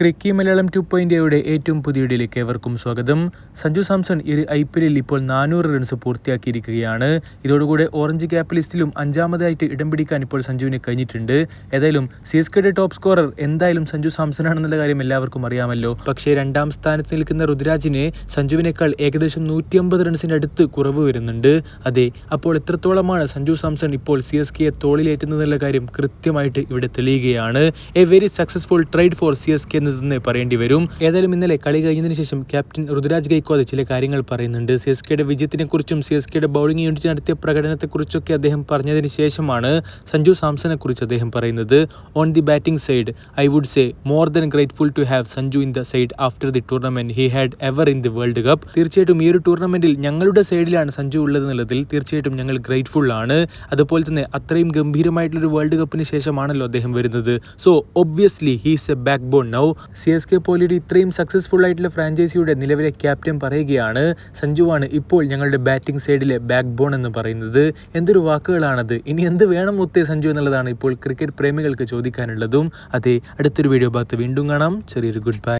ക്രിക്കി മലയാളം 2.0യുടെ ഏറ്റവും പുതിയ വീഡിയോയിലേക്ക് ഏവർക്കും സ്വാഗതം. സഞ്ജു സാംസൺ IPLൽ ഇപ്പോൾ 400 റൺസ് പൂർത്തിയാക്കിയിരിക്കുകയാണ്. ഇതോടുകൂടെ ഓറഞ്ച് ക്യാപ്പ് ലിസ്റ്റിലും 5ാമതായിട്ട് ഇടം പിടിക്കാൻ ഇപ്പോൾ സഞ്ജുവിന് കഴിഞ്ഞിട്ടുണ്ട്. ഏതായാലും CSKയുടെ ടോപ്പ് സ്കോറർ എന്തായാലും സഞ്ജു സാംസൺ ആണെന്നുള്ള കാര്യം എല്ലാവർക്കും അറിയാമല്ലോ. പക്ഷേ 2ാം സ്ഥാനത്ത് നിൽക്കുന്ന ഋതുരാജിന് സഞ്ജുവിനേക്കാൾ ഏകദേശം 150 റൺസിന് അടുത്ത് കുറവ് വരുന്നുണ്ട്. അതെ, അപ്പോൾ എത്രത്തോളമാണ് സഞ്ജു സാംസൺ ഇപ്പോൾ CSKയെ തോളിലേറ്റുന്നതെന്നുള്ള കാര്യം കൃത്യമായിട്ട് ഇവിടെ തെളിയുകയാണ്. A very successful trade for CSK എന്ന് പറയേണ്ടി വരും. ഏതായാലും ഇന്നലെ കളി കഴിഞ്ഞതിന് ശേഷം ക്യാപ്റ്റൻ ഋതുരാജ് ഗൈക്വാദ് ചില കാര്യങ്ങൾ പറയുന്നുണ്ട്. CSKയുടെ വിജയത്തിനെ കുറിച്ചും CSKയുടെ ബൗളിംഗ് യൂണിറ്റ് നടത്തിയ പ്രകടനത്തെക്കുറിച്ചൊക്കെ അദ്ദേഹം പറഞ്ഞതിന് ശേഷമാണ് സഞ്ജു സാംസനെ കുറിച്ച് അദ്ദേഹം പറയുന്നത്. On the batting side I would say more than grateful to have Sanju in the side after the tournament he had ever in the world cup. തീർച്ചയായിട്ടും ഈ ഒരു ടൂർണമെന്റിൽ ഞങ്ങളുടെ സൈഡിലാണ് സഞ്ജു ഉള്ളത് എന്നുള്ളതിൽ തീർച്ചയായിട്ടും ഞങ്ങൾ ഗ്രേറ്റ്ഫുൾ ആണ്. അതുപോലെ തന്നെ അത്രയും ഗംഭീരമായിട്ടുള്ളൊരു വേൾഡ് കപ്പിന് ശേഷമാണല്ലോ അദ്ദേഹം വരുന്നത്. So obviously he's a backbone now. CSK പോലൊരു ഇത്രയും സക്സസ്ഫുൾ ആയിട്ടുള്ള ഫ്രാഞ്ചൈസിയുടെ നിലവിലെ ക്യാപ്റ്റൻ പറയുകയാണ് സഞ്ജുവാണ് ഇപ്പോൾ ഞങ്ങളുടെ ബാറ്റിംഗ് സൈഡിലെ ബാക്ക് ബോൺ എന്ന് പറയുന്നത്. എന്തൊരു വാക്കുകളാണത്! ഇനി എന്ത് വേണം മുത്തേ സഞ്ജു എന്നുള്ളതാണ് ഇപ്പോൾ ക്രിക്കറ്റ് പ്രേമികൾക്ക് ചോദിക്കാനുള്ളതും. അതെ, അടുത്തൊരു വീഡിയോ ഭാഗത്ത് വീണ്ടും കാണാം. ചെറിയൊരു ഗുഡ് ബൈ.